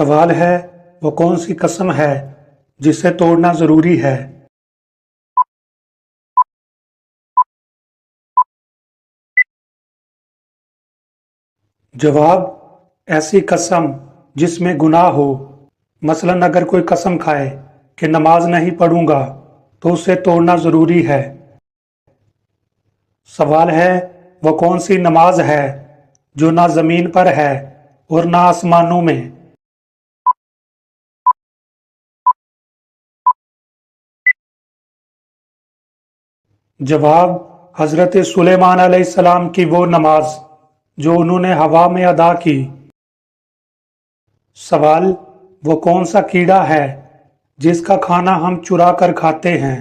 سوال ہے وہ کون سی قسم ہے جسے توڑنا ضروری ہے؟ جواب: ایسی قسم جس میں گناہ ہو، مثلاً اگر کوئی قسم کھائے کہ نماز نہیں پڑھوں گا تو اسے توڑنا ضروری ہے۔ سوال ہے وہ کون سی نماز ہے جو نہ زمین پر ہے اور نہ آسمانوں میں؟ جواب: حضرت سلیمان علیہ السلام کی وہ نماز جو انہوں نے ہوا میں ادا کی۔ سوال: وہ کون سا کیڑا ہے جس کا کھانا ہم چرا کر کھاتے ہیں؟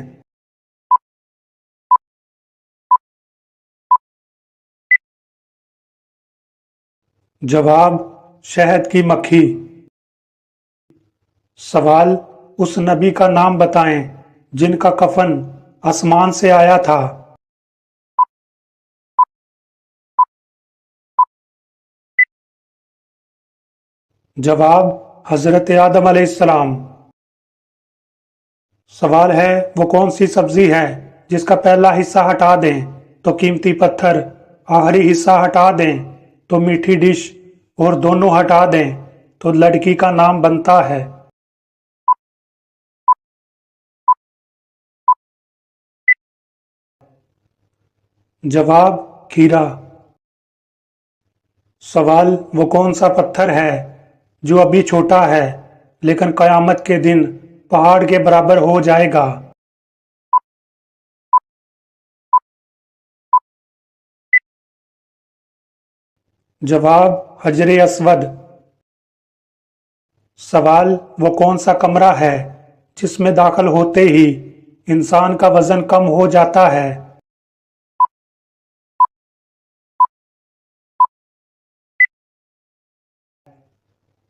جواب: شہد کی مکھی۔ سوال: اس نبی کا نام بتائیں جن کا کفن آسمان سے آیا تھا۔ جواب: حضرت آدم علیہ السلام۔ سوال ہے وہ کون سی سبزی ہے جس کا پہلا حصہ ہٹا دیں تو قیمتی پتھر، آخری حصہ ہٹا دیں تو میٹھی ڈش اور دونوں ہٹا دیں تو لڑکی کا نام بنتا ہے؟ جواب: کھیرا۔ سوال: وہ کون سا پتھر ہے جو ابھی چھوٹا ہے لیکن قیامت کے دن پہاڑ کے برابر ہو جائے گا؟ جواب: حجر اسود۔ سوال: وہ کون سا کمرہ ہے جس میں داخل ہوتے ہی انسان کا وزن کم ہو جاتا ہے؟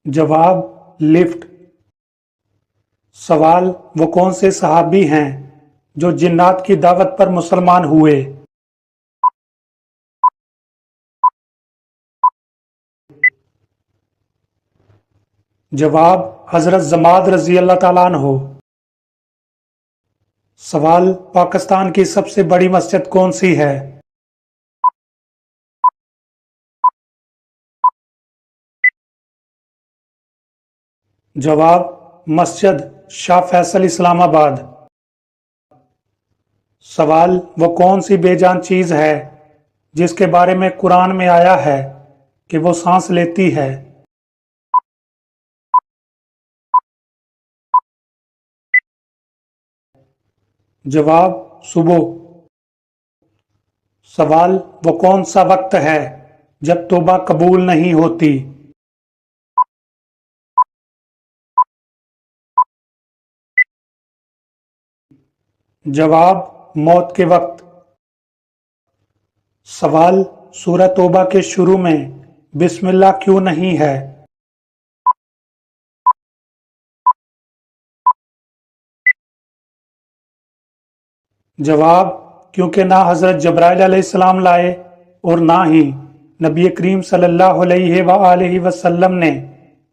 جواب: لفٹ۔ سوال: وہ کون سے صحابی ہیں جو جنات کی دعوت پر مسلمان ہوئے؟ جواب: حضرت زماد رضی اللہ تعالیٰ عنہ۔ سوال: پاکستان کی سب سے بڑی مسجد کون سی ہے؟ جواب: مسجد شاہ فیصل اسلام آباد۔ سوال: وہ کون سی بے جان چیز ہے جس کے بارے میں قرآن میں آیا ہے کہ وہ سانس لیتی ہے؟ جواب: صبح۔ سوال: وہ کون سا وقت ہے جب توبہ قبول نہیں ہوتی؟ جواب: موت کے وقت۔ سوال: سورہ توبہ کے شروع میں بسم اللہ کیوں نہیں ہے؟ جواب: کیونکہ نہ حضرت جبرائیل علیہ السلام لائے اور نہ ہی نبی کریم صلی اللہ علیہ وآلہ وسلم نے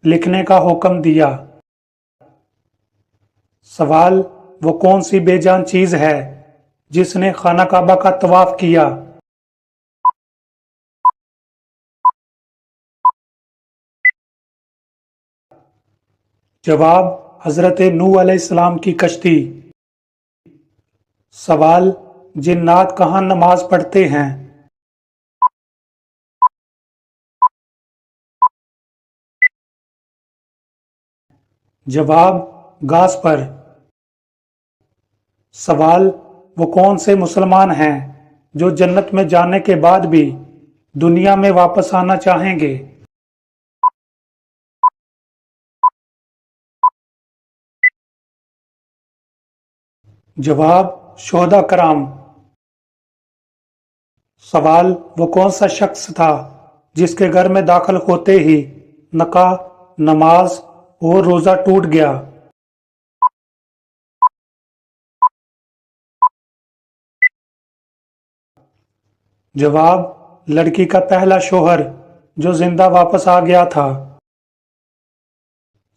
لکھنے کا حکم دیا۔ سوال: وہ کون سی بے جان چیز ہے جس نے خانہ کعبہ کا طواف کیا؟ جواب: حضرت نوح علیہ السلام کی کشتی۔ سوال: جنات کہاں نماز پڑھتے ہیں؟ جواب: گھاس پر۔ سوال: وہ کون سے مسلمان ہیں جو جنت میں جانے کے بعد بھی دنیا میں واپس آنا چاہیں گے؟ جواب: شہداء کرام۔ سوال: وہ کون سا شخص تھا جس کے گھر میں داخل ہوتے ہی نکاح، نماز اور روزہ ٹوٹ گیا؟ جواب: لڑکی کا پہلا شوہر جو زندہ واپس آ گیا تھا۔